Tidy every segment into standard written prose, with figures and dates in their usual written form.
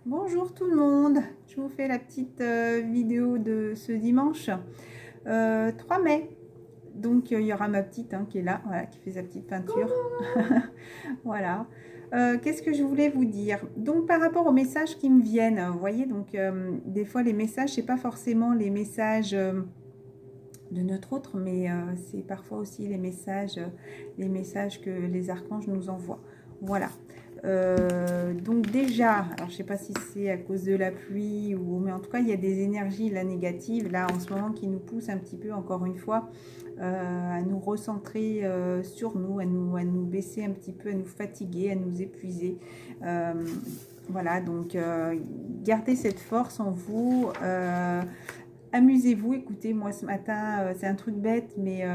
Bonjour tout le monde, je vous fais la petite vidéo de ce dimanche 3 mai. Donc il y aura ma petite qui est là, voilà, qui fait sa petite peinture. Voilà. Qu'est-ce que je voulais vous dire? Donc par rapport aux messages qui me viennent, vous voyez, donc des fois les messages, c'est pas forcément les messages de notre autre, mais c'est parfois aussi les messages que les archanges nous envoient. Voilà. Donc déjà, alors je sais pas si c'est à cause de la pluie ou, mais en tout cas il y a des énergies là négatives là en ce moment qui nous poussent un petit peu encore une fois à nous recentrer sur nous, à nous baisser un petit peu, à nous fatiguer, à nous épuiser. Voilà, donc gardez cette force en vous. Amusez-vous, écoutez, moi ce matin, c'est un truc bête, mais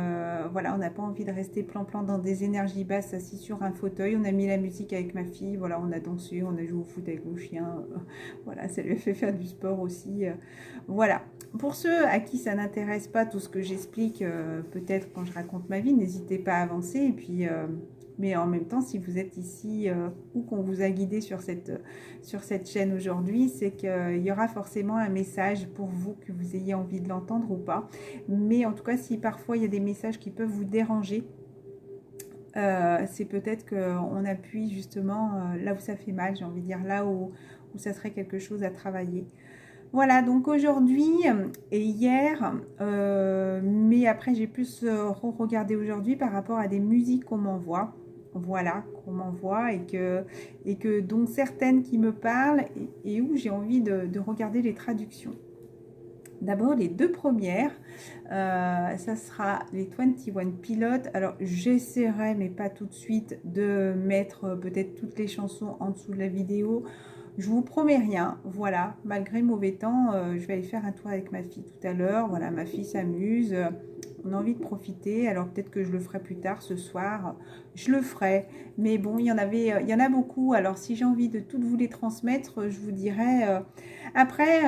voilà, on n'a pas envie de rester plan-plan dans des énergies basses, assis sur un fauteuil. On a mis la musique avec ma fille, voilà, on a dansé, on a joué au foot avec le chien, voilà, ça lui a fait faire du sport aussi. Voilà. Pour ceux à qui ça n'intéresse pas tout ce que j'explique, peut-être quand je raconte ma vie, n'hésitez pas à avancer. Et puis, mais en même temps, si vous êtes ici ou qu'on vous a guidé sur cette chaîne aujourd'hui, c'est qu'il y aura forcément un message pour vous, que vous ayez envie de l'entendre ou pas. Mais en tout cas, si parfois il y a des messages qui peuvent vous déranger, c'est peut-être qu'on appuie justement là où ça fait mal, j'ai envie de dire, là où ça serait quelque chose à travailler. Voilà, donc aujourd'hui et hier, mais après j'ai plus regardé aujourd'hui par rapport à des musiques qu'on m'envoie. Voilà, qu'on m'envoie et que donc certaines qui me parlent et où j'ai envie de regarder les traductions. D'abord, les deux premières, ça sera les 21 Pilotes. Alors, j'essaierai, mais pas tout de suite, de mettre peut-être toutes les chansons en dessous de la vidéo. Je vous promets rien, voilà, malgré le mauvais temps, je vais aller faire un tour avec ma fille tout à l'heure. Voilà, ma fille s'amuse, on a envie de profiter, alors peut-être que je le ferai plus tard ce soir, je le ferai. Mais bon, il y en a beaucoup, alors si j'ai envie de toutes vous les transmettre, je vous dirai. Après,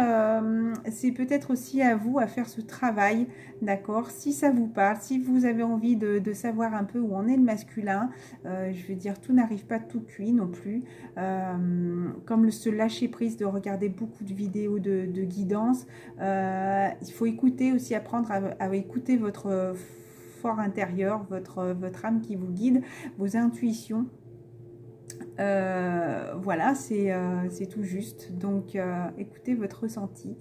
c'est peut-être aussi à vous à faire ce travail, d'accord? Si ça vous parle, si vous avez envie de savoir un peu où en est le masculin, je veux dire, tout n'arrive pas tout cuit non plus. Comme se lâcher prise de regarder beaucoup de vidéos de guidance. Il faut écouter aussi, apprendre à écouter votre fort intérieur, votre âme qui vous guide, vos intuitions. Voilà, c'est tout juste. Donc, écoutez votre ressenti.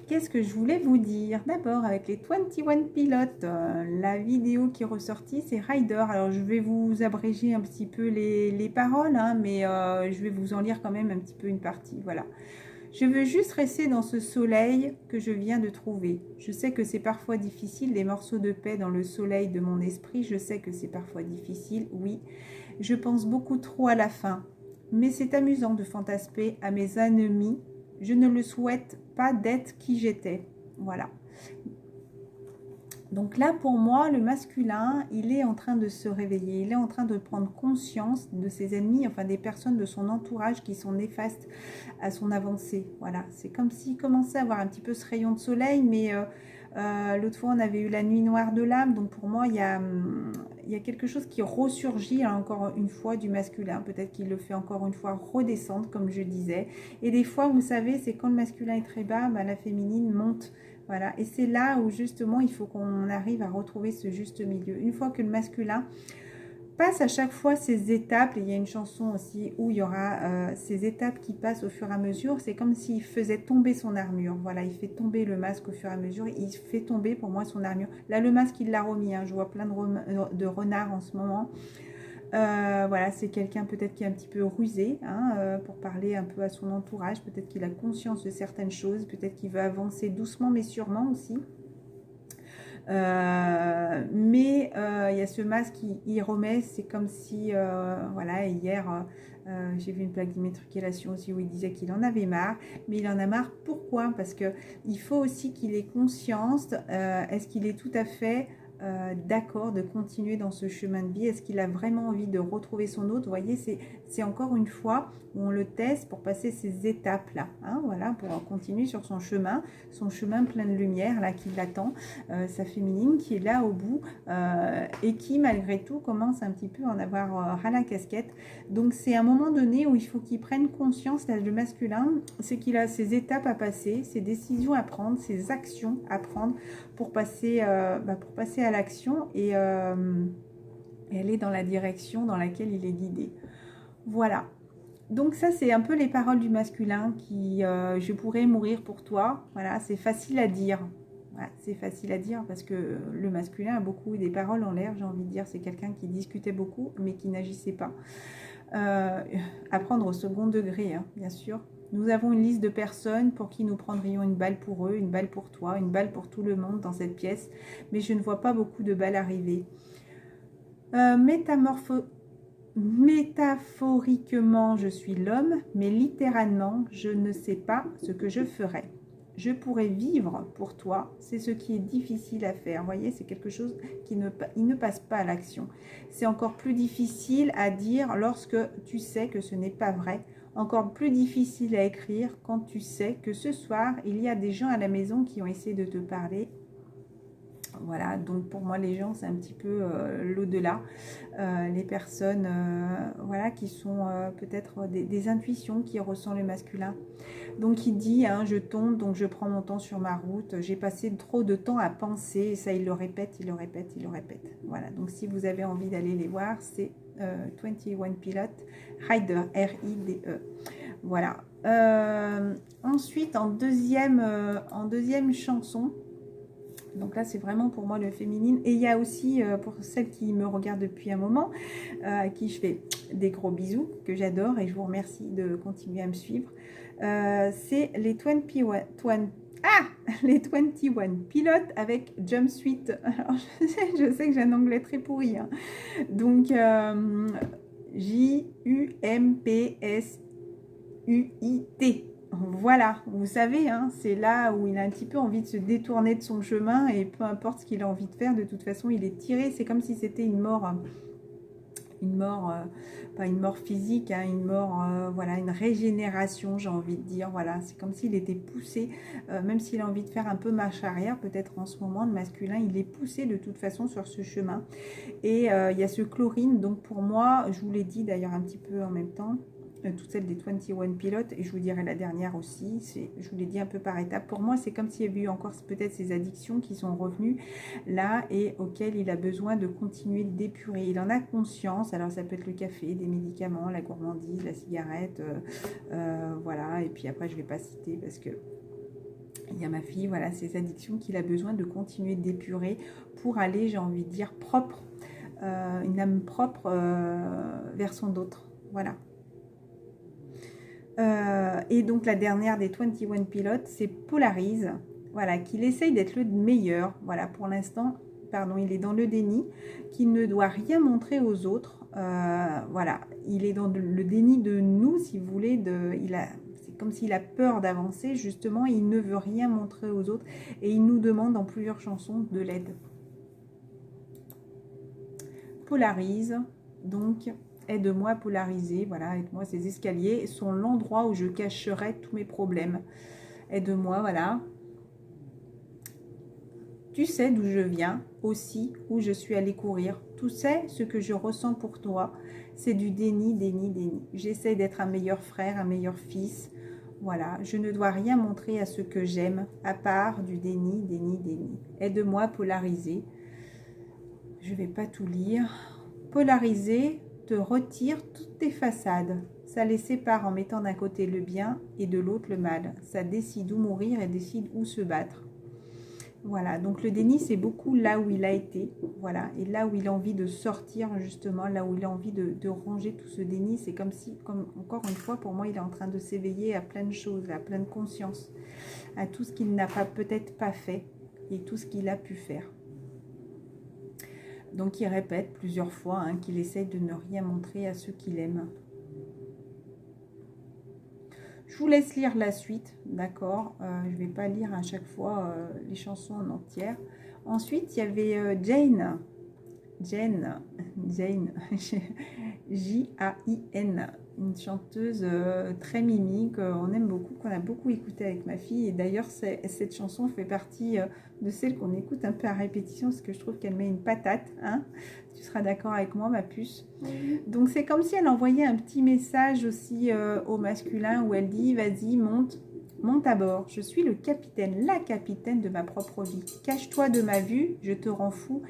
Qu'est-ce que je voulais vous dire? D'abord, avec les 21 pilotes, la vidéo qui est ressortie, c'est Rider. Alors, je vais vous abréger un petit peu les paroles, hein, mais je vais vous en lire quand même un petit peu une partie. Voilà. Je veux juste rester dans ce soleil que je viens de trouver. Je sais que c'est parfois difficile, des morceaux de paix dans le soleil de mon esprit. Je sais que c'est parfois difficile, oui. Je pense beaucoup trop à la fin. Mais c'est amusant de fantasmer à mes ennemis. Je ne le souhaite pas d'être qui j'étais. Voilà. Donc là, pour moi, le masculin, il est en train de se réveiller. Il est en train de prendre conscience de ses ennemis, enfin des personnes de son entourage qui sont néfastes à son avancée. Voilà, c'est comme s'il commençait à avoir un petit peu ce rayon de soleil, mais l'autre fois, on avait eu la nuit noire de l'âme. Donc pour moi, il y a quelque chose qui ressurgit encore une fois du masculin. Peut-être qu'il le fait encore une fois redescendre, comme je disais. Et des fois, vous savez, c'est quand le masculin est très bas, la féminine monte. Voilà, et c'est là où justement il faut qu'on arrive à retrouver ce juste milieu. Une fois que le masculin passe à chaque fois ces étapes, et il y a une chanson aussi où il y aura ces étapes qui passent au fur et à mesure, c'est comme s'il faisait tomber son armure. Voilà, il fait tomber le masque au fur et à mesure, il fait tomber pour moi son armure. Là, le masque, il l'a remis, hein. Je vois plein de renards en ce moment. Voilà, c'est quelqu'un peut-être qui est un petit peu rusé, hein, pour parler un peu à son entourage. Peut-être qu'il a conscience de certaines choses, peut-être qu'il veut avancer doucement mais sûrement aussi. Mais il y a ce masque qui remet, c'est comme si, voilà, hier j'ai vu une plaque d'immatriculation aussi où il disait qu'il en avait marre, mais il en a marre pourquoi? Parce que il faut aussi qu'il ait conscience, est-ce qu'il est tout à fait d'accord de continuer dans ce chemin de vie? Est-ce qu'il a vraiment envie de retrouver son autre? Vous voyez, c'est encore une fois où on le teste pour passer ces étapes-là. Hein, voilà, pour continuer sur son chemin plein de lumière là qui l'attend. Sa féminine qui est là au bout et qui malgré tout commence un petit peu à en avoir ras la casquette. Donc c'est un moment donné où il faut qu'il prenne conscience, là, le masculin, c'est qu'il a ses étapes à passer, ses décisions à prendre, ses actions à prendre pour passer à l'action et aller dans la direction dans laquelle il est guidé. Voilà. Donc ça, c'est un peu les paroles du masculin qui, je pourrais mourir pour toi. Voilà, c'est facile à dire. Voilà, c'est facile à dire parce que le masculin a beaucoup des paroles en l'air, j'ai envie de dire. C'est quelqu'un qui discutait beaucoup, mais qui n'agissait pas. À prendre au second degré, hein, bien sûr. Nous avons une liste de personnes pour qui nous prendrions une balle pour eux, une balle pour toi, une balle pour tout le monde dans cette pièce. Mais je ne vois pas beaucoup de balles arriver. Métaphoriquement, je suis l'homme, mais littéralement, je ne sais pas ce que je ferai. Je pourrais vivre pour toi, c'est ce qui est difficile à faire. Vous voyez, c'est quelque chose qui ne passe pas à l'action. C'est encore plus difficile à dire lorsque tu sais que ce n'est pas vrai. Encore plus difficile à écrire quand tu sais que ce soir, il y a des gens à la maison qui ont essayé de te parler. Voilà, donc pour moi les gens c'est un petit peu l'au-delà, les personnes voilà, qui sont peut-être des intuitions qui ressentent le masculin. Donc il dit, hein, je tombe, donc je prends mon temps sur ma route, j'ai passé trop de temps à penser, et ça il le répète, il le répète, il le répète. Voilà, donc si vous avez envie d'aller les voir, c'est 21 Pilot, Rider, R-I-D-E. Voilà. Ensuite, en deuxième chanson, donc là, c'est vraiment pour moi le féminine. Et il y a aussi, pour celles qui me regardent depuis un moment, à qui je fais des gros bisous, que j'adore, et je vous remercie de continuer à me suivre. C'est les 21 pilotes avec Jumpsuit. Alors, je sais que j'ai un anglais très pourri. Hein. Donc, J-U-M-P-S-U-I-T. Voilà, vous savez, hein, c'est là où il a un petit peu envie de se détourner de son chemin et peu importe ce qu'il a envie de faire, de toute façon, il est tiré. C'est comme si c'était une mort, pas une mort physique, hein, une mort, voilà, une régénération, j'ai envie de dire. Voilà, c'est comme s'il était poussé, même s'il a envie de faire un peu marche arrière, peut-être en ce moment, le masculin, il est poussé de toute façon sur ce chemin. Et il y a ce chlorine, donc pour moi, je vous l'ai dit d'ailleurs un petit peu en même temps, toutes celles des 21 pilotes, et je vous dirai la dernière aussi, je vous l'ai dit un peu par étapes. Pour moi, c'est comme s'il y avait eu encore peut-être ces addictions qui sont revenues là et auxquelles il a besoin de continuer d'épurer. Il en a conscience, alors ça peut être le café, des médicaments, la gourmandise, la cigarette, voilà, et puis après je ne vais pas citer parce que il y a ma fille, voilà, ces addictions qu'il a besoin de continuer d'épurer pour aller, j'ai envie de dire, propre, une âme propre vers son autre, voilà. Et donc la dernière des 21 pilotes, c'est Polarise, voilà, qu'il essaye d'être le meilleur, voilà, pour l'instant, pardon, il est dans le déni, qu'il ne doit rien montrer aux autres, voilà, il est dans le déni de nous, si vous voulez, c'est comme s'il a peur d'avancer, justement, il ne veut rien montrer aux autres, et il nous demande dans plusieurs chansons de l'aide. Polarise, donc... Aide-moi à polariser, voilà, aide-moi, ces escaliers sont l'endroit où je cacherai tous mes problèmes. Aide-moi, voilà. Tu sais d'où je viens, aussi, où je suis allée courir. Tu sais ce que je ressens pour toi. C'est du déni, déni, déni. J'essaie d'être un meilleur frère, un meilleur fils. Voilà, je ne dois rien montrer à ceux que j'aime, à part du déni, déni, déni. Aide-moi à polariser. Je ne vais pas tout lire. Polariser te retire toutes tes façades. Ça les sépare en mettant d'un côté le bien et de l'autre le mal. Ça décide où mourir et décide où se battre. Voilà, donc le déni, c'est beaucoup là où il a été. Voilà, et là où il a envie de sortir, justement, là où il a envie de ranger tout ce déni. C'est comme si, encore une fois, pour moi, il est en train de s'éveiller à plein de choses, à plein de conscience, à tout ce qu'il n'a peut-être pas fait et tout ce qu'il a pu faire. Donc, il répète plusieurs fois hein, qu'il essaye de ne rien montrer à ceux qu'il aime. Je vous laisse lire la suite, d'accord. Je ne vais pas lire à chaque fois les chansons en entière. Ensuite, il y avait Jane, J-A-I-N, une chanteuse très mimique, on aime beaucoup, qu'on a beaucoup écouté avec ma fille. Et d'ailleurs, cette chanson fait partie de celle qu'on écoute un peu à répétition, parce que je trouve qu'elle met une patate, hein. Tu seras d'accord avec moi, ma puce? Oui. Donc c'est comme si elle envoyait un petit message aussi au masculin, où elle dit, vas-y, monte à bord, je suis le capitaine, la capitaine de ma propre vie. Cache-toi de ma vue, je te rends fou.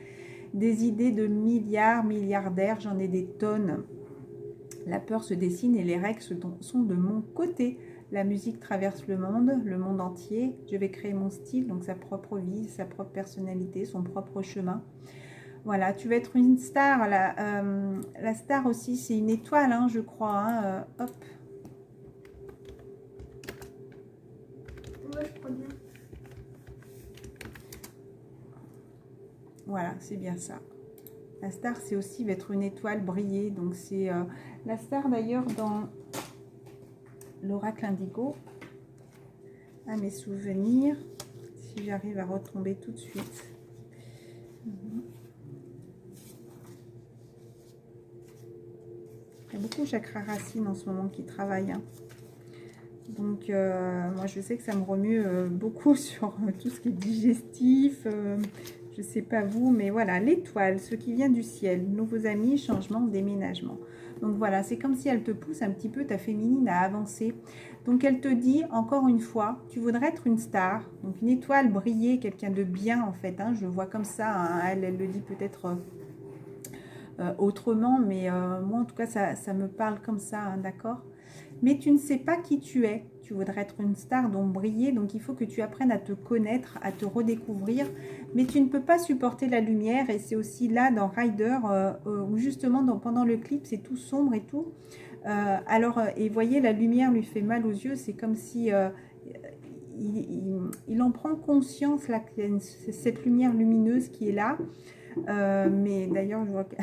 Des idées de milliardaires, j'en ai des tonnes. La peur se dessine et les règles sont de mon côté. La musique traverse le monde entier. Je vais créer mon style, donc sa propre vie, sa propre personnalité, son propre chemin. Voilà, tu vas être une star. La star aussi, c'est une étoile, hein, je crois. Hein, hop. Ouais, je crois bien. Voilà, c'est bien ça. La star, c'est aussi va être une étoile briller. Donc, c'est la star d'ailleurs dans l'oracle indigo. À mes souvenirs, si j'arrive à retomber tout de suite. Il y a beaucoup de chakra racine en ce moment qui travaillent. Hein. Donc, moi, je sais que ça me remue beaucoup sur tout ce qui est digestif. Je ne sais pas vous, mais voilà, l'étoile, ce qui vient du ciel, nouveaux amis, changement, déménagement. Donc voilà, c'est comme si elle te pousse un petit peu ta féminine à avancer. Donc elle te dit, encore une fois, tu voudrais être une star, donc une étoile briller, quelqu'un de bien en fait. Hein, je le vois comme ça, hein, elle le dit peut-être autrement, mais moi en tout cas, ça me parle comme ça, hein, d'accord ? Mais tu ne sais pas qui tu es. Tu voudrais être une star, donc briller. Donc, il faut que tu apprennes à te connaître, à te redécouvrir. Mais tu ne peux pas supporter la lumière. Et c'est aussi là, dans Rider, où justement, pendant le clip, c'est tout sombre et tout. Et voyez, la lumière lui fait mal aux yeux. C'est comme si il en prend conscience, là, qu'il y a cette lumière lumineuse qui est là. Mais d'ailleurs, je vois que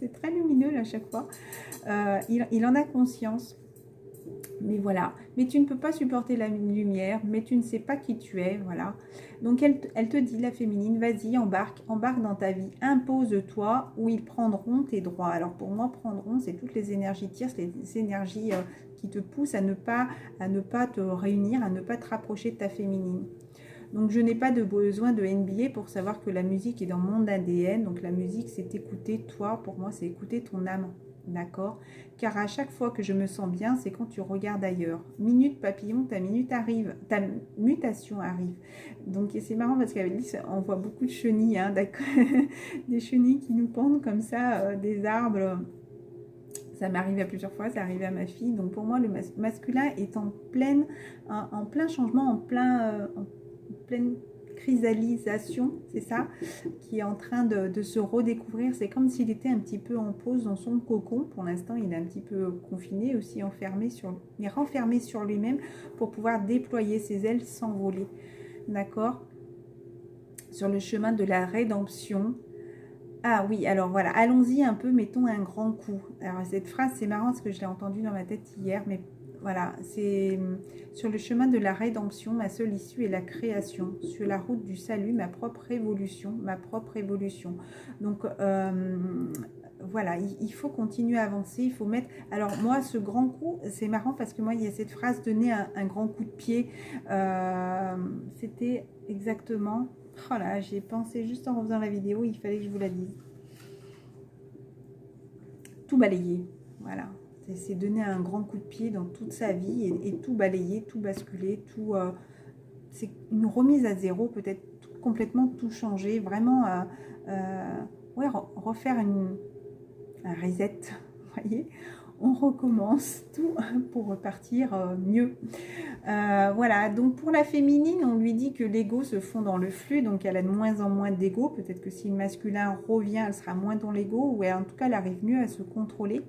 c'est très lumineux là, à chaque fois. Il en a conscience. Mais voilà, mais tu ne peux pas supporter la lumière, mais tu ne sais pas qui tu es, voilà. Donc elle te dit, la féminine, vas-y, embarque dans ta vie, impose-toi, ou ils prendront tes droits. Alors pour moi, prendront, c'est toutes les énergies tierces, les énergies qui te poussent à ne pas te réunir, à ne pas te rapprocher de ta féminine. Donc je n'ai pas de besoin de NBA pour savoir que la musique est dans mon ADN, donc la musique c'est écouter toi, pour moi c'est écouter ton âme. D'accord? Car à chaque fois que je me sens bien, c'est quand tu regardes ailleurs. Minute papillon, ta minute arrive, ta mutation arrive. Donc c'est marrant parce qu'avec Lise, on voit beaucoup de chenilles, hein, d'accord? Des chenilles qui nous pendent comme ça, des arbres. Ça m'est arrivé à plusieurs fois, ça arrivé à ma fille. Donc pour moi, le masculin est en plein changement, en pleine chrysalisation, c'est ça, qui est en train de se redécouvrir. C'est comme s'il était un petit peu en pause dans son cocon. Pour l'instant, il est un petit peu confiné, aussi renfermé sur lui-même pour pouvoir déployer ses ailes, s'envoler. D'accord? Sur le chemin de la rédemption. Ah oui, alors voilà, allons-y un peu, mettons un grand coup. Alors cette phrase, c'est marrant parce que je l'ai entendue dans ma tête hier, mais voilà, c'est sur le chemin de la rédemption, ma seule issue est la création. Sur la route du salut, ma propre évolution, Donc voilà, il faut continuer à avancer, il faut mettre... Alors moi, ce grand coup, c'est marrant parce que moi, il y a cette phrase, donner un grand coup de pied. C'était exactement... Oh là, j'ai pensé juste en refaisant la vidéo, il fallait que je vous la dise. Tout balayer, voilà. C'est donner un grand coup de pied dans toute sa vie et tout balayer, tout basculer, tout... c'est une remise à zéro, peut-être complètement tout changer, vraiment ouais, refaire un reset, vous voyez, on recommence tout pour repartir mieux. Voilà, donc pour la féminine, on lui dit que l'ego se fond dans le flux, donc elle a de moins en moins d'ego. Peut-être que si le masculin revient, elle sera moins dans l'ego, ou en tout cas, elle arrive mieux à se contrôler,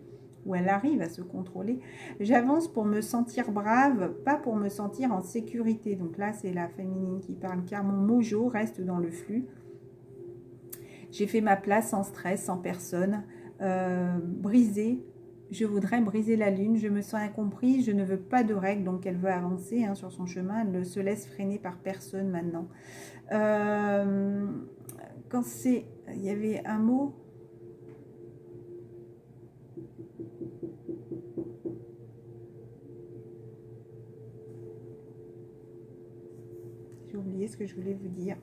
ou elle arrive à se contrôler. J'avance pour me sentir brave, pas pour me sentir en sécurité. Donc là, c'est la féminine qui parle, car mon mojo reste dans le flux. J'ai fait ma place sans stress, sans personne, brisée je voudrais briser la lune, je me sens incomprise, je ne veux pas de règles, donc elle veut avancer hein, sur son chemin, elle ne se laisse freiner par personne maintenant. Quand c'est, il y avait un mot, j'ai oublié ce que je voulais vous dire.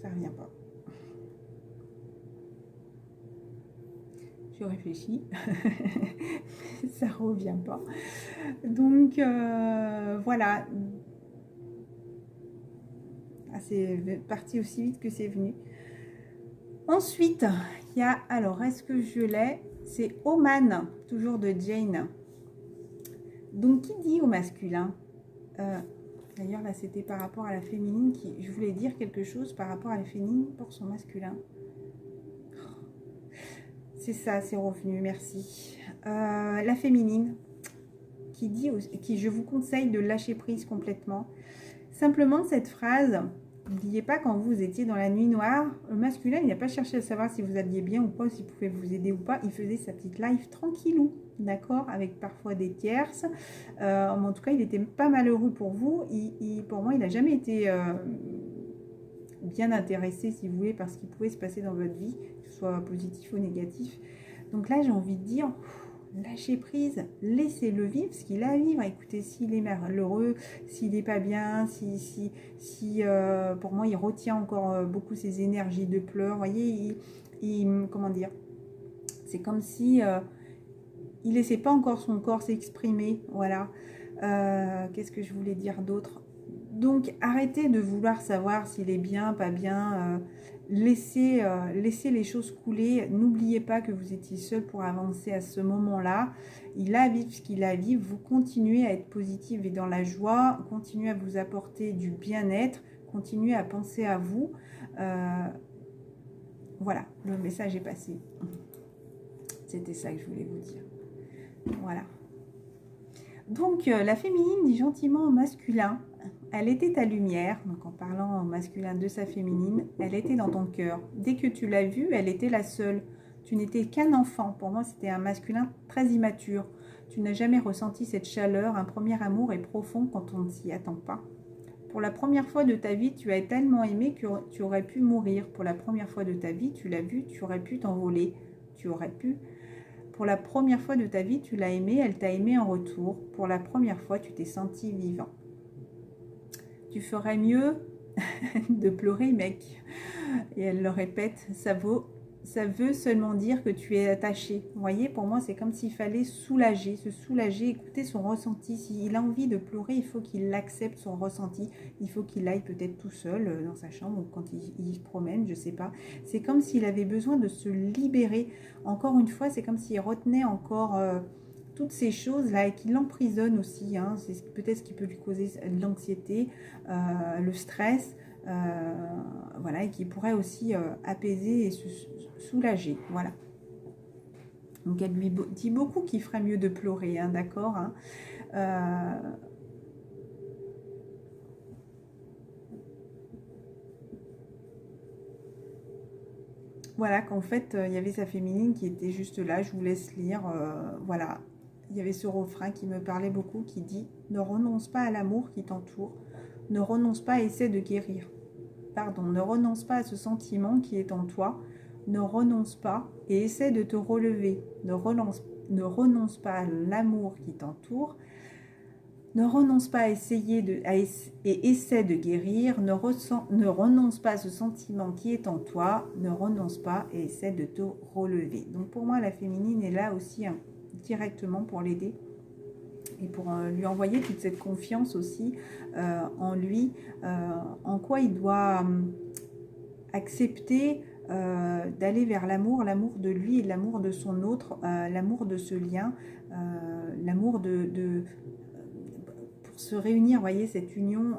Ça revient pas. Je réfléchis, ça revient pas. Donc voilà, ah, c'est parti aussi vite que c'est venu. Ensuite, il y a, alors est-ce que je l'ai? C'est Oman, toujours de Jane. Donc qui dit au masculin? D'ailleurs là c'était par rapport à la féminine, je voulais dire quelque chose par rapport à la féminine pour son masculin. C'est ça, c'est revenu, merci. La féminine, qui dit, qui je vous conseille de lâcher prise complètement. Simplement cette phrase, n'oubliez pas quand vous étiez dans la nuit noire, le masculin il n'a pas cherché à savoir si vous alliez bien ou pas, s'il pouvait vous aider ou pas, il faisait sa petite live tranquillou, d'accord, avec parfois des tierces. En tout cas il était pas malheureux pour vous, pour moi il n'a jamais été... bien intéressé si vous voulez par ce qui pouvait se passer dans votre vie, que ce soit positif ou négatif. Donc là j'ai envie de dire lâchez prise, laissez-le vivre ce qu'il a à vivre. Écoutez, s'il est malheureux, s'il n'est pas bien, si pour moi il retient encore beaucoup ses énergies de pleurs, vous voyez, comment dire, c'est comme si il laissait pas encore son corps s'exprimer. Voilà. Qu'est-ce que je voulais dire d'autre? Donc, arrêtez de vouloir savoir s'il est bien, pas bien. Laissez les choses couler. N'oubliez pas que vous étiez seul pour avancer à ce moment-là. Il a à vivre ce qu'il a à vivre. Vous continuez à être positive et dans la joie. Continuez à vous apporter du bien-être. Continuez à penser à vous. Voilà, le message est passé. C'était ça que je voulais vous dire. Voilà. Donc, la féminine dit gentiment au masculin, elle était ta lumière, donc en parlant au masculin de sa féminine, elle était dans ton cœur. Dès que tu l'as vue, elle était la seule. Tu n'étais qu'un enfant. Pour moi, c'était un masculin très immature. Tu n'as jamais ressenti cette chaleur. Un premier amour est profond quand on ne s'y attend pas. Pour la première fois de ta vie, tu as tellement aimé que tu aurais pu mourir. Pour la première fois de ta vie, tu l'as vue, tu aurais pu t'envoler. Tu aurais pu... Pour la première fois de ta vie, tu l'as aimée, elle t'a aimé en retour. Pour la première fois, tu t'es senti vivant. Tu ferais mieux de pleurer, mec. Et elle le répète, ça veut seulement dire que tu es attaché. Vous voyez, pour moi, c'est comme s'il fallait soulager, se soulager, écouter son ressenti. S'il a envie de pleurer, il faut qu'il accepte son ressenti. Il faut qu'il aille peut-être tout seul dans sa chambre ou quand il se promène, je ne sais pas. C'est comme s'il avait besoin de se libérer. Encore une fois, c'est comme s'il retenait encore... toutes ces choses-là et qui l'emprisonnent aussi, hein. C'est peut-être ce qui peut lui causer de l'anxiété, le stress, voilà, et qui pourrait aussi apaiser et se soulager, voilà. Donc elle lui dit beaucoup qu'il ferait mieux de pleurer, hein, d'accord, hein. Voilà, qu'en fait, il y avait sa féminine qui était juste là, je vous laisse lire, voilà. Il y avait ce refrain qui me parlait beaucoup, qui dit « Ne renonce pas à l'amour qui t'entoure, ne renonce pas à essayer de guérir. Pardon, ne renonce pas à ce sentiment qui est en toi, ne renonce pas et essaie de te relever. Ne renonce pas à l'amour qui t'entoure, ne renonce pas à et essaie de guérir, ne renonce pas à ce sentiment qui est en toi, ne renonce pas et essaie de te relever. » Donc pour moi, la féminine est là aussi, hein, directement pour l'aider et pour lui envoyer toute cette confiance aussi en lui, en quoi il doit accepter d'aller vers l'amour de lui et l'amour de son autre, l'amour de ce lien, l'amour pour se réunir, vous voyez, cette union,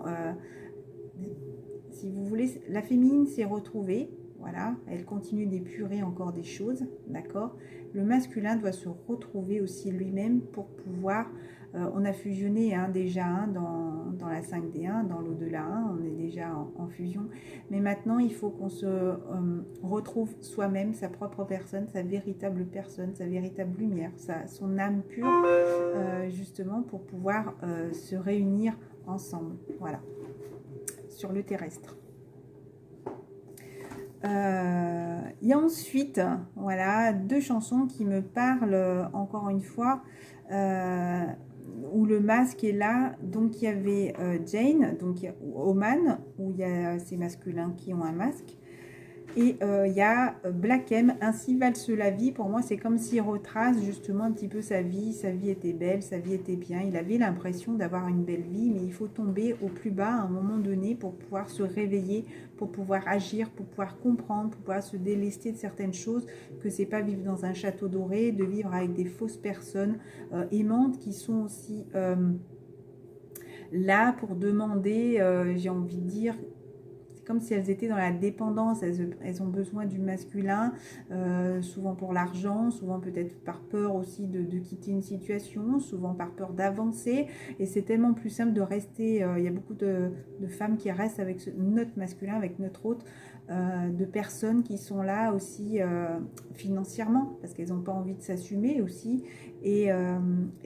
si vous voulez, la féminine s'est retrouvée. Voilà, elle continue d'épurer encore des choses, d'accord. Le masculin doit se retrouver aussi lui-même pour pouvoir... on a fusionné déjà dans la 5D1, dans l'au-delà 1, on est déjà en fusion. Mais maintenant, il faut qu'on se retrouve soi-même, sa propre personne, sa véritable personne, sa véritable lumière, son âme pure, justement, pour pouvoir se réunir ensemble, voilà, sur le terrestre. Il y a ensuite, voilà, 2 chansons qui me parlent encore une fois, où le masque est là. Donc il y avait Jane, donc Oman, où il y a ces masculins qui ont un masque. Et il y a Black M, Ainsi valse la vie. Pour moi, c'est comme s'il retrace justement un petit peu sa vie. Sa vie était belle, sa vie était bien. Il avait l'impression d'avoir une belle vie, mais il faut tomber au plus bas à un moment donné pour pouvoir se réveiller, pour pouvoir agir, pour pouvoir comprendre, pour pouvoir se délester de certaines choses, que c'est pas vivre dans un château doré, de vivre avec des fausses personnes aimantes qui sont aussi là pour demander, j'ai envie de dire, comme si elles étaient dans la dépendance, elles ont besoin du masculin, souvent pour l'argent, souvent peut-être par peur aussi de quitter une situation, souvent par peur d'avancer, et c'est tellement plus simple de rester, il y a beaucoup de femmes qui restent avec notre masculin, avec notre hôte, de personnes qui sont là aussi financièrement, parce qu'elles n'ont pas envie de s'assumer aussi, et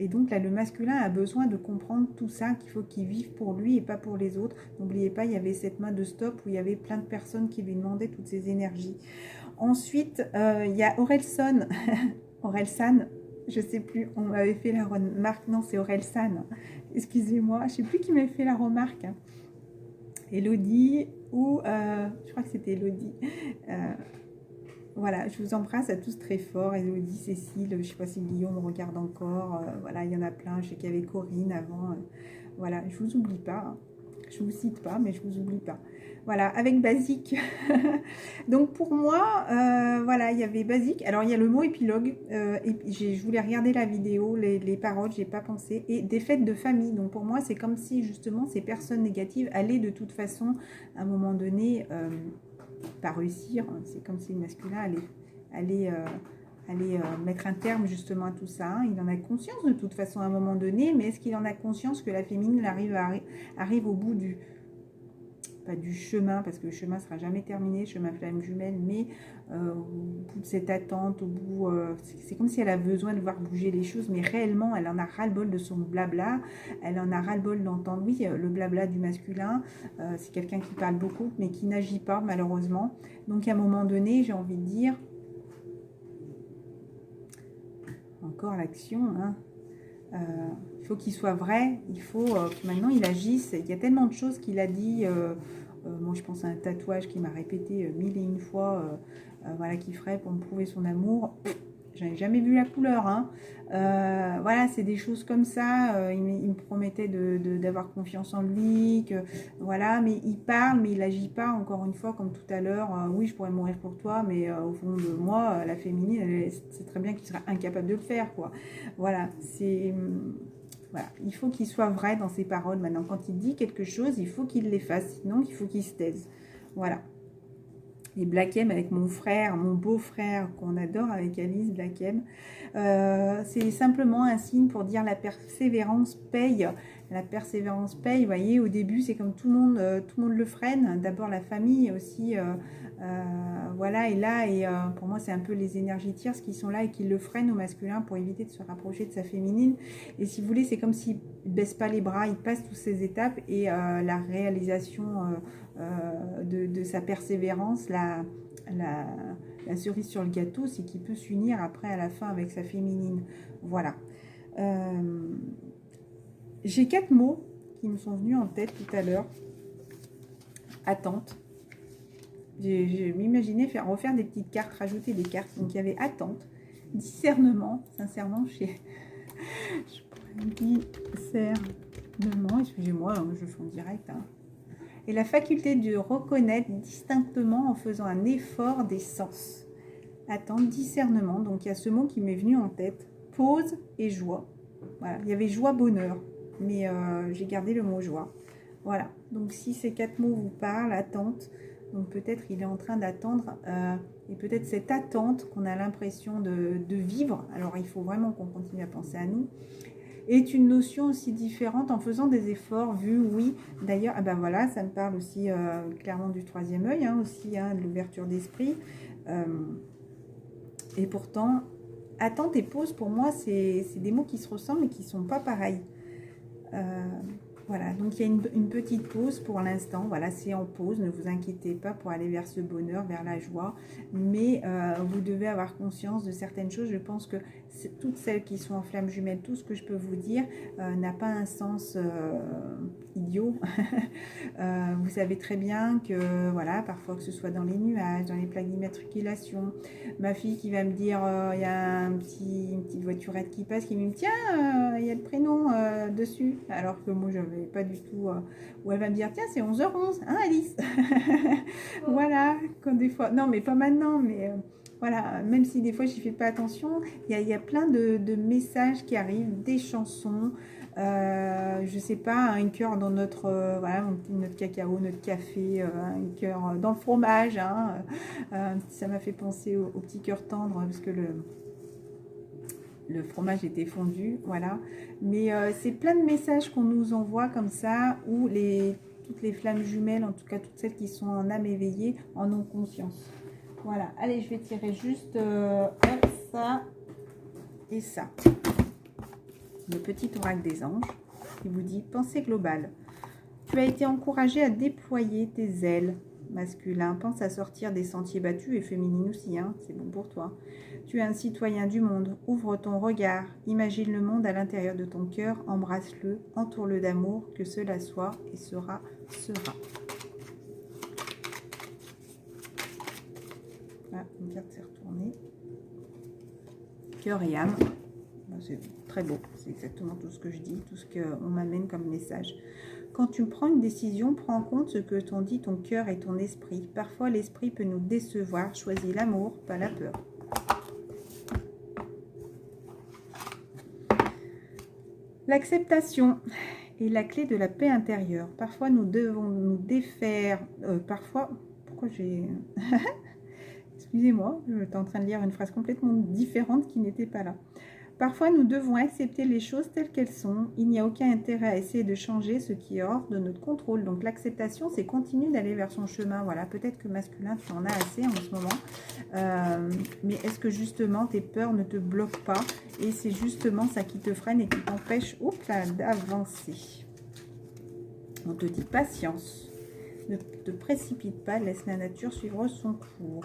donc là le masculin a besoin de comprendre tout ça, qu'il faut qu'il vive pour lui et pas pour les autres. N'oubliez pas, il y avait cette main de stop où il y avait plein de personnes qui lui demandaient toutes ces énergies. Ensuite il y a Orelsan, Orelsan, je sais plus, on m'avait fait la remarque, non c'est Orelsan, excusez-moi, je sais plus qui m'avait fait la remarque, Elodie ou je crois que c'était Elodie. Voilà, je vous embrasse à tous très fort. Elodie, Cécile, je ne sais pas si Guillaume regarde encore. Voilà, il y en a plein. Je sais qu'il y avait Corinne avant. Voilà, je ne vous oublie pas. Hein. Je ne vous cite pas, mais je ne vous oublie pas. Voilà, avec Basique. Donc pour moi, voilà, il y avait Basique. Alors il y a le mot épilogue. Je voulais regarder la vidéo, les paroles, je n'ai pas pensé. Et des fêtes de famille. Donc pour moi, c'est comme si justement ces personnes négatives allaient de toute façon, à un moment donné... pas réussir, c'est comme si le masculin allait mettre un terme justement à tout ça. Il en a conscience de toute façon à un moment donné, mais est-ce qu'il en a conscience que la féminine arrive au bout pas du chemin, parce que le chemin ne sera jamais terminé, chemin flamme jumelle, mais au bout de cette attente, au bout, c'est comme si elle a besoin de voir bouger les choses, mais réellement, elle en a ras-le-bol de son blabla, elle en a ras-le-bol d'entendre, oui, le blabla du masculin, c'est quelqu'un qui parle beaucoup, mais qui n'agit pas, malheureusement. Donc, à un moment donné, j'ai envie de dire, encore l'action, hein. Il faut qu'il soit vrai, il faut que maintenant il agisse. Il y a tellement de choses qu'il a dit. Moi, je pense à un tatouage qu'il m'a répété 1001 fois, voilà, qu'il ferait pour me prouver son amour. J'en ai jamais vu la couleur. Hein. Voilà, c'est des choses comme ça. Il me promettait d'avoir confiance en lui. Voilà, mais il parle, mais il n'agit pas. Encore une fois, comme tout à l'heure, oui, je pourrais mourir pour toi, mais au fond de moi, la féminine, c'est très bien qu'il sera incapable de le faire, quoi. Voilà, c'est... Voilà, il faut qu'il soit vrai dans ses paroles. Maintenant, quand il dit quelque chose, il faut qu'il les fasse. Sinon, il faut qu'il se taise. Voilà. Et Black M avec mon frère, mon beau-frère qu'on adore avec Alice, Black M, c'est simplement un signe pour dire la persévérance paye. La persévérance paye, vous voyez, au début c'est comme tout le monde le freine. D'abord la famille aussi, voilà, et là, pour moi c'est un peu les énergies tierces qui sont là et qui le freinent au masculin pour éviter de se rapprocher de sa féminine. Et si vous voulez, c'est comme s'il ne baisse pas les bras, il passe toutes ces étapes et la réalisation de sa persévérance, la cerise sur le gâteau, c'est qu'il peut s'unir après à la fin avec sa féminine. Voilà. J'ai 4 mots qui me sont venus en tête tout à l'heure. Attente. Je m'imaginais refaire des petites cartes, rajouter des cartes. Donc il y avait attente, discernement, sincèrement, discernement, excusez-moi, je fais en direct, hein. Et la faculté de reconnaître distinctement en faisant un effort des sens. Attente, discernement, donc il y a ce mot qui m'est venu en tête, pause et joie. Voilà, il y avait joie, bonheur, mais j'ai gardé le mot joie. Voilà, donc si ces 4 mots vous parlent, attente, Donc peut-être il est en train d'attendre, et peut-être cette attente qu'on a l'impression de vivre, alors il faut vraiment qu'on continue à penser à nous, est une notion aussi différente en faisant des efforts, vu, oui, d'ailleurs, ah ben voilà, ça me parle aussi clairement du troisième œil, hein, aussi, hein, de l'ouverture d'esprit, et pourtant, attente et pause, pour moi, c'est des mots qui se ressemblent mais qui ne sont pas pareils. Voilà, donc il y a une petite pause pour l'instant, voilà, c'est en pause, ne vous inquiétez pas pour aller vers ce bonheur, vers la joie, mais vous devez avoir conscience de certaines choses. Je pense que toutes celles qui sont en flamme jumelle, tout ce que je peux vous dire n'a pas un sens idiot. Vous savez très bien que, voilà, parfois que ce soit dans les nuages, dans les plaques d'immatriculation, ma fille qui va me dire, il y a une petite voiturette qui passe, qui me dit, tiens, il y a le prénom dessus, alors que moi, je n'avais pas du tout, ou elle va me dire, tiens, c'est 11h11, hein, Alice. Voilà, quand des fois, non, mais pas maintenant, mais voilà, même si des fois, j'y fais pas attention, il y a plein de messages qui arrivent, des chansons, je sais pas, un cœur dans notre, voilà, notre cacao, notre café, un cœur dans le fromage, hein, ça m'a fait penser au petit cœur tendre, parce que le fromage était fondu, voilà. Mais c'est plein de messages qu'on nous envoie comme ça, où toutes les flammes jumelles, en tout cas toutes celles qui sont en âme éveillée, en ont conscience. Voilà, allez, je vais tirer juste ça et ça. Le petit oracle des anges qui vous dit, pensée globale. Tu as été encouragé à déployer tes ailes, masculin. Pense à sortir des sentiers battus, et féminine aussi, hein, c'est bon pour toi. Tu es un citoyen du monde, ouvre ton regard, imagine le monde à l'intérieur de ton cœur, embrasse-le, entoure-le d'amour, que cela soit et sera. Ah, une carte s'est retournée. Cœur et âme. C'est très beau, c'est exactement tout ce que je dis, tout ce qu'on m'amène comme message. Quand tu prends une décision, prends en compte ce que t'ont dit ton cœur et ton esprit. Parfois, l'esprit peut nous décevoir. Choisis l'amour, pas la peur. L'acceptation est la clé de la paix intérieure. Parfois, nous devons nous défaire. Parfois, pourquoi j'ai... Excusez-moi, j'étais en train de lire une phrase complètement différente qui n'était pas là. Parfois, nous devons accepter les choses telles qu'elles sont. Il n'y a aucun intérêt à essayer de changer ce qui est hors de notre contrôle. Donc, l'acceptation, c'est continuer d'aller vers son chemin. Voilà, peut-être que masculin, tu en as assez en ce moment. Mais est-ce que justement, tes peurs ne te bloquent pas? Et c'est justement ça qui te freine et qui t'empêche d'avancer. On te dit patience. Ne te précipite pas, laisse la nature suivre son cours.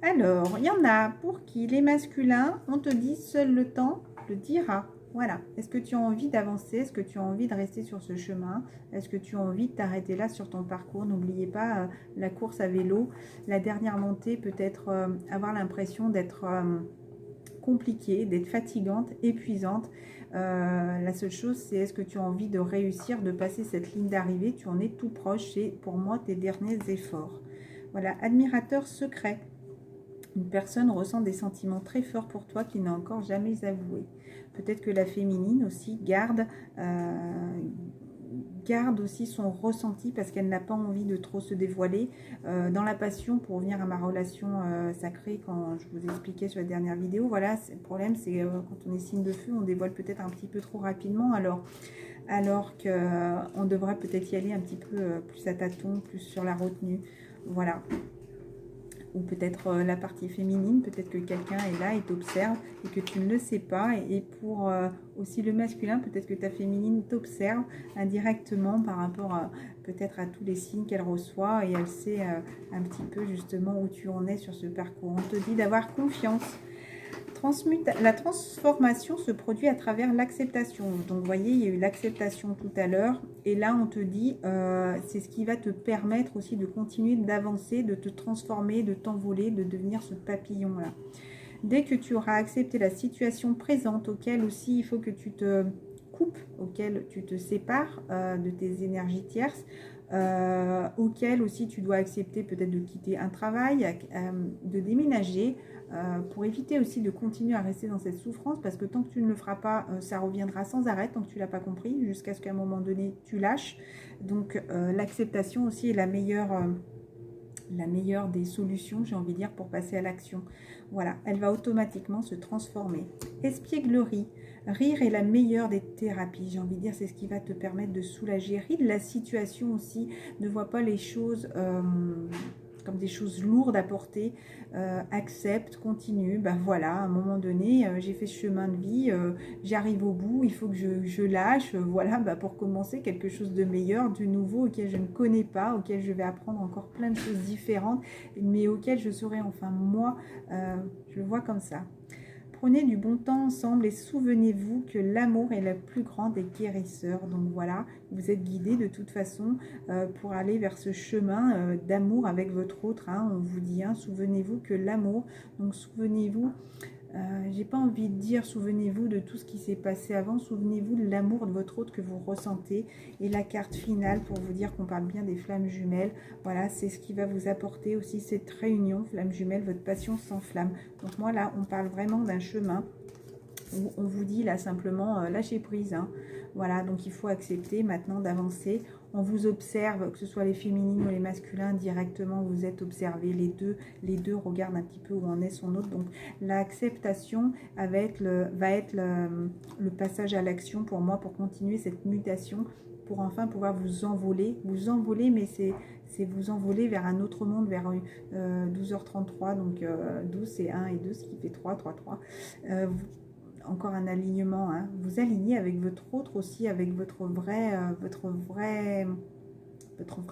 Alors, il y en a pour qui les masculins, on te dit seul le temps le dira. Voilà. Est-ce que tu as envie d'avancer? Est-ce que tu as envie de rester sur ce chemin? Est-ce que tu as envie de t'arrêter là sur ton parcours? N'oubliez pas la course à vélo. La dernière montée peut être avoir l'impression d'être compliquée, d'être fatigante, épuisante. La seule chose, c'est est-ce que tu as envie de réussir, de passer cette ligne d'arrivée? Tu en es tout proche. C'est pour moi tes derniers efforts. Voilà. Admirateur secret. Une personne ressent des sentiments très forts pour toi qu'il n'a encore jamais avoué. Peut-être que la féminine aussi garde aussi son ressenti parce qu'elle n'a pas envie de trop se dévoiler. Dans la passion, pour revenir à ma relation sacrée, quand je vous expliquais sur la dernière vidéo, voilà, le problème c'est quand on est signe de feu, on dévoile peut-être un petit peu trop rapidement, alors qu'on devrait peut-être y aller un petit peu plus à tâtons, plus sur la retenue. Voilà. Ou peut-être la partie féminine, peut-être que quelqu'un est là et t'observe et que tu ne le sais pas. Et pour aussi le masculin, peut-être que ta féminine t'observe indirectement par rapport peut-être à tous les signes qu'elle reçoit et elle sait un petit peu justement où tu en es sur ce parcours. On te dit d'avoir confiance. La transformation se produit à travers l'acceptation. Donc, vous voyez, il y a eu l'acceptation tout à l'heure. Et là, on te dit, c'est ce qui va te permettre aussi de continuer d'avancer, de te transformer, de t'envoler, de devenir ce papillon-là. Dès que tu auras accepté la situation présente, auquel aussi il faut que tu te coupes, auquel tu te sépares de tes énergies tierces, auquel aussi tu dois accepter peut-être de quitter un travail, de déménager, pour éviter aussi de continuer à rester dans cette souffrance, parce que tant que tu ne le feras pas, ça reviendra sans arrêt, tant que tu ne l'as pas compris, jusqu'à ce qu'à un moment donné, tu lâches. Donc l'acceptation aussi est la meilleure des solutions, j'ai envie de dire, pour passer à l'action. Voilà, elle va automatiquement se transformer. Espièglerie. Rire est la meilleure des thérapies, j'ai envie de dire, c'est ce qui va te permettre de soulager. Rire de la situation aussi, ne vois pas les choses comme des choses lourdes à porter, accepte, continue, ben voilà, à un moment donné, j'ai fait ce chemin de vie, j'arrive au bout, il faut que je lâche, voilà, ben pour commencer quelque chose de meilleur, de nouveau, auquel je ne connais pas, auquel je vais apprendre encore plein de choses différentes, mais auquel je saurai enfin, moi, je le vois comme ça. Prenez du bon temps ensemble et souvenez-vous que l'amour est le plus grand des guérisseurs. Donc voilà, vous êtes guidés de toute façon pour aller vers ce chemin d'amour avec votre autre. Hein. On vous dit, hein, souvenez-vous que l'amour, donc souvenez-vous, j'ai pas envie de dire souvenez-vous de tout ce qui s'est passé avant, souvenez-vous de l'amour de votre autre que vous ressentez. Et la carte finale pour vous dire qu'on parle bien des flammes jumelles, voilà, c'est ce qui va vous apporter aussi cette réunion, flammes jumelles, votre passion s'enflamme. Donc moi là, on parle vraiment d'un chemin où on vous dit là simplement lâcher prise, hein. Voilà, donc il faut accepter maintenant d'avancer. On vous observe, que ce soit les féminines ou les masculins, directement vous êtes observés, les deux regardent un petit peu où en est son autre. Donc l'acceptation va être le passage à l'action pour moi, pour continuer cette mutation, pour enfin pouvoir vous envoler, mais c'est vous envoler vers un autre monde, vers 12h33, donc 12 c'est 1 et 2, ce qui fait 3, 3, 3. Encore un alignement, hein. Vous alignez avec votre autre aussi, avec votre vrai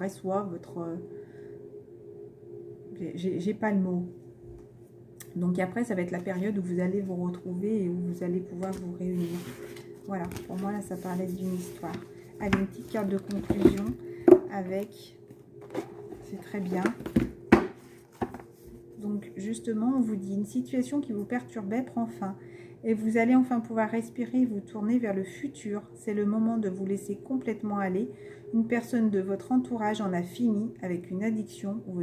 soi, j'ai pas le mot. Donc après, ça va être la période où vous allez vous retrouver et où vous allez pouvoir vous réunir. Voilà, pour moi, là, ça parlait d'une histoire. Allez, une petite carte de conclusion avec... C'est très bien. Donc, justement, on vous dit une situation qui vous perturbait prend fin. Et vous allez enfin pouvoir respirer et vous tourner vers le futur. C'est le moment de vous laisser complètement aller. Une personne de votre entourage en a fini avec une addiction ou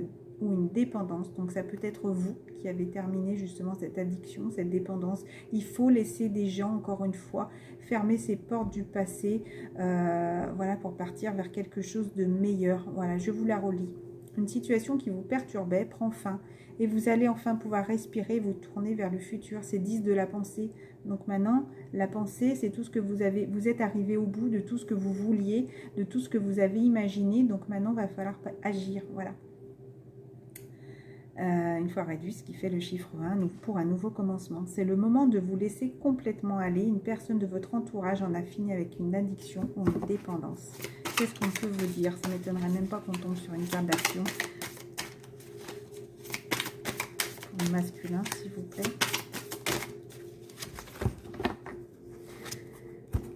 une dépendance. Donc ça peut être vous qui avez terminé justement cette addiction, cette dépendance. Il faut laisser des gens, encore une fois, fermer ces portes du passé, voilà, pour partir vers quelque chose de meilleur. Voilà, je vous la relis. Une situation qui vous perturbait prend fin. Et vous allez enfin pouvoir respirer, vous tourner vers le futur. C'est 10 de la pensée. Donc maintenant, la pensée, c'est tout ce que vous avez. Vous êtes arrivé au bout de tout ce que vous vouliez, de tout ce que vous avez imaginé. Donc maintenant, il va falloir agir. Voilà. Une fois réduit, ce qui fait le chiffre 1, pour un nouveau commencement. C'est le moment de vous laisser complètement aller. Une personne de votre entourage en a fini avec une addiction ou une dépendance. Qu'est-ce qu'on peut vous dire? Ça ne m'étonnerait même pas qu'on tombe sur une carte d'action. Masculin, s'il vous plaît.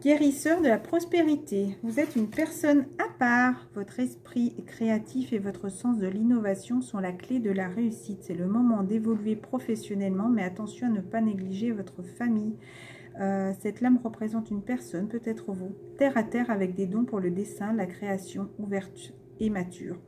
Guérisseur de la prospérité. Vous êtes une personne à part. Votre esprit créatif et votre sens de l'innovation sont la clé de la réussite. C'est le moment d'évoluer professionnellement, mais attention à ne pas négliger votre famille. Cette lame représente une personne, peut-être vous, terre à terre avec des dons pour le dessin, la création, ouverte et mature.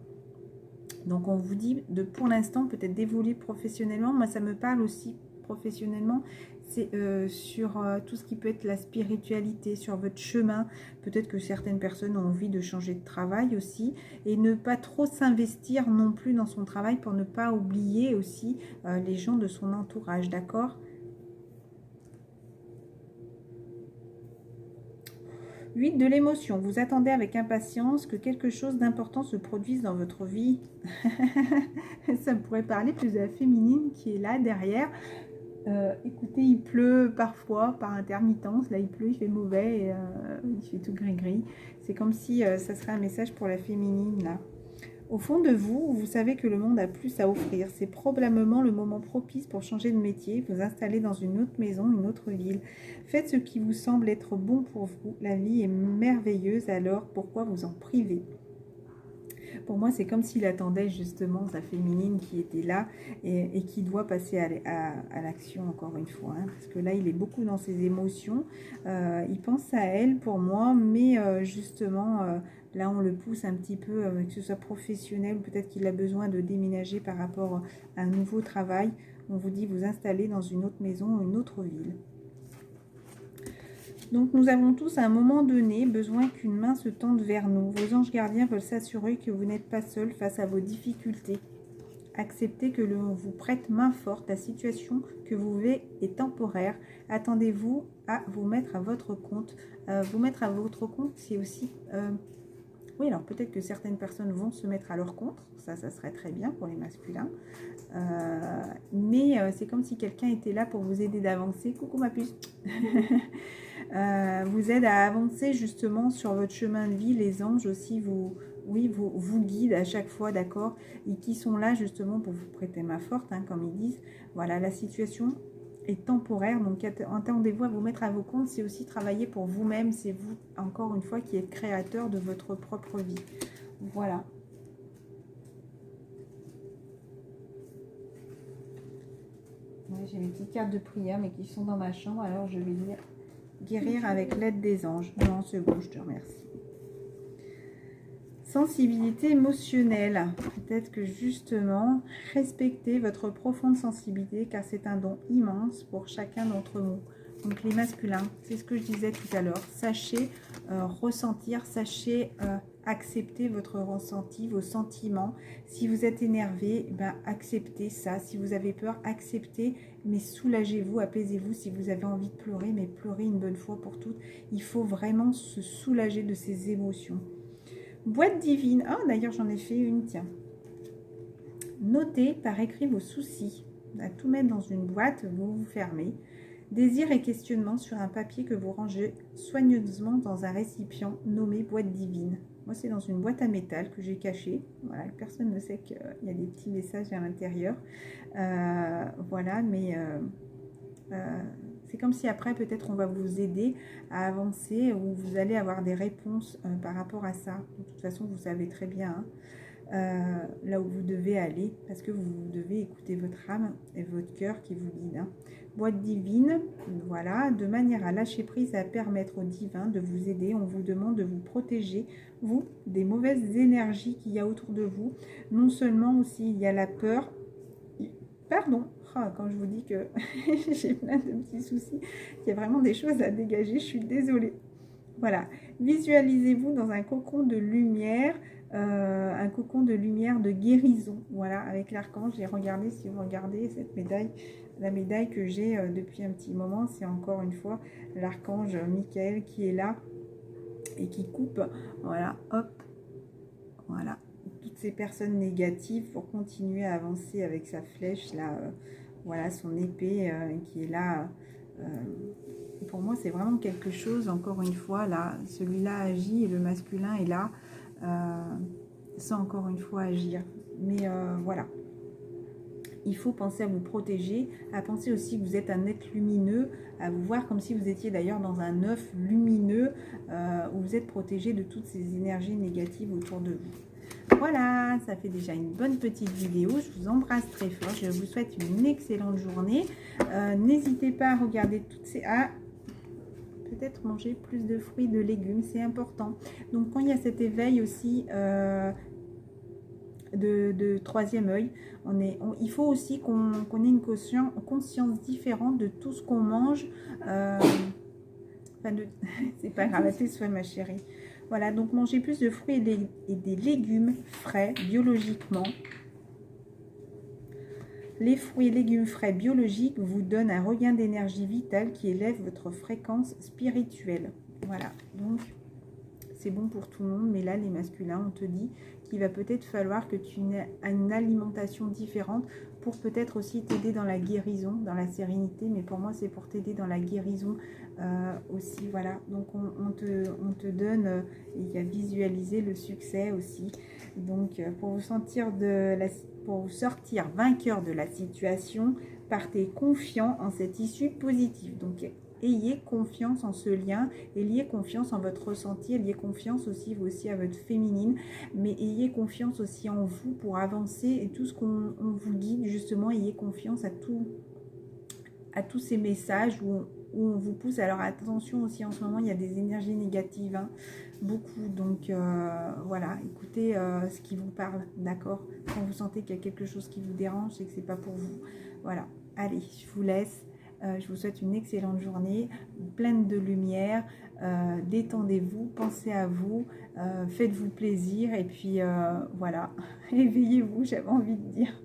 Donc on vous dit de pour l'instant peut-être d'évoluer professionnellement. Moi ça me parle aussi professionnellement. C'est sur tout ce qui peut être la spiritualité, sur votre chemin. Peut-être que certaines personnes ont envie de changer de travail aussi. Et ne pas trop s'investir non plus dans son travail pour ne pas oublier aussi les gens de son entourage. D'accord ? 8 de l'émotion. Vous attendez avec impatience que quelque chose d'important se produise dans votre vie. Ça pourrait parler plus de la féminine qui est là derrière. Écoutez, il pleut parfois par intermittence. Là, il pleut, il fait mauvais, et, il fait tout gris-gris. C'est comme si ça serait un message pour la féminine, là. Au fond de vous, vous savez que le monde a plus à offrir. C'est probablement le moment propice pour changer de métier, vous installer dans une autre maison, une autre ville. Faites ce qui vous semble être bon pour vous. La vie est merveilleuse, alors pourquoi vous en priver ? Pour moi, c'est comme s'il attendait justement sa féminine qui était là et qui doit passer à l'action encore une fois. Hein, parce que là, il est beaucoup dans ses émotions. Il pense à elle pour moi, mais justement, là on le pousse un petit peu, que ce soit professionnel, peut-être qu'il a besoin de déménager par rapport à un nouveau travail. On vous dit vous installer dans une autre maison, une autre ville. Donc nous avons tous à un moment donné besoin qu'une main se tende vers nous. Vos anges gardiens veulent s'assurer que vous n'êtes pas seul face à vos difficultés. Acceptez que l'on vous prête main forte. La situation que vous vivez est temporaire. Attendez-vous à vous mettre à votre compte. Vous mettre à votre compte, c'est aussi... oui, alors peut-être que certaines personnes vont se mettre à leur compte. Ça serait très bien pour les masculins. Mais c'est comme si quelqu'un était là pour vous aider d'avancer. Coucou ma puce. Vous aide à avancer justement sur votre chemin de vie. Les anges aussi vous guident à chaque fois, d'accord, et qui sont là justement pour vous prêter main forte, hein, comme ils disent. Voilà, la situation est temporaire, donc attendez-vous à vous mettre à vos comptes. C'est aussi travailler pour vous-même. C'est vous, encore une fois, qui êtes créateur de votre propre vie. Voilà. Ouais, j'ai mes petites cartes de prière, mais qui sont dans ma chambre, alors je vais lire guérir avec l'aide des anges. Non, c'est bon, je te remercie. Sensibilité émotionnelle. Peut-être que justement, respectez votre profonde sensibilité, car c'est un don immense pour chacun d'entre nous. Donc les masculins, c'est ce que je disais tout à l'heure. Sachez ressentir, sachez accepter votre ressenti, vos sentiments. Si vous êtes énervé, ben, acceptez ça. Si vous avez peur, acceptez, mais soulagez-vous, apaisez-vous. Si vous avez envie de pleurer, mais pleurez une bonne fois pour toutes. Il faut vraiment se soulager de ces émotions. Boîte divine. Ah, d'ailleurs, j'en ai fait une, tiens. Notez par écrit vos soucis. À tout mettre dans une boîte, vous vous fermez. Désir et questionnement sur un papier que vous rangez soigneusement dans un récipient nommé boîte divine. Moi, c'est dans une boîte à métal que j'ai cachée. Voilà, personne ne sait qu'il y a des petits messages à l'intérieur. Voilà, mais c'est comme si après, peut-être, on va vous aider à avancer ou vous allez avoir des réponses par rapport à ça. De toute façon, vous savez très bien là où vous devez aller, parce que vous devez écouter votre âme et votre cœur qui vous guide. Hein. Boîte divine, voilà, de manière à lâcher prise et à permettre au divin de vous aider. On vous demande de vous protéger, vous, des mauvaises énergies qu'il y a autour de vous. Non seulement aussi, il y a la peur. Pardon, quand je vous dis que j'ai plein de petits soucis, il y a vraiment des choses à dégager, je suis désolée. Voilà, visualisez-vous dans un cocon de lumière, un cocon de lumière de guérison, voilà, avec l'archange. Et regardez, si vous regardez cette médaille, la médaille que j'ai depuis un petit moment, c'est encore une fois l'archange Michael qui est là et qui coupe, voilà, hop, voilà, toutes ces personnes négatives pour continuer à avancer avec sa flèche, là, voilà, son épée qui est là. Pour moi, c'est vraiment quelque chose, encore une fois, là, celui-là agit et le masculin est là, sans encore une fois agir. Mais voilà, il faut penser à vous protéger, à penser aussi que vous êtes un être lumineux, à vous voir comme si vous étiez d'ailleurs dans un œuf lumineux, où vous êtes protégé de toutes ces énergies négatives autour de vous. Voilà, ça fait déjà une bonne petite vidéo. Je vous embrasse très fort. Je vous souhaite une excellente journée. N'hésitez pas à regarder toutes ces... peut-être manger plus de fruits, de légumes, c'est important. Donc quand il y a cet éveil aussi de troisième œil, il faut aussi qu'on ait une conscience différente de tout ce qu'on mange. C'est pas grave, c'est soit ma chérie. Voilà, donc mangez plus de fruits et des légumes frais, biologiquement. Les fruits et légumes frais biologiques vous donnent un regain d'énergie vitale qui élève votre fréquence spirituelle. Voilà, donc c'est bon pour tout le monde, mais là les masculins, on te dit qu'il va peut-être falloir que tu aies une alimentation différente pour peut-être aussi t'aider dans la guérison, dans la sérénité, mais pour moi c'est pour t'aider dans la guérison aussi, voilà. Donc on te donne, il y a visualiser le succès aussi, donc pour vous sortir vainqueur de la situation, partez confiant en cette issue positive. Donc ayez confiance en ce lien, ayez confiance en votre ressenti, ayez confiance aussi vous aussi à votre féminine, mais ayez confiance aussi en vous pour avancer et tout ce qu'on vous guide justement, ayez confiance à tous ces messages où où on vous pousse. Alors attention aussi, en ce moment, il y a des énergies négatives, hein, beaucoup. Donc voilà, écoutez ce qui vous parle, d'accord? Quand vous sentez qu'il y a quelque chose qui vous dérange, c'est que c'est pas pour vous. Voilà, allez, je vous laisse. Je vous souhaite une excellente journée, pleine de lumière. Détendez-vous, pensez à vous, faites-vous plaisir. Et puis voilà, éveillez-vous, j'avais envie de dire.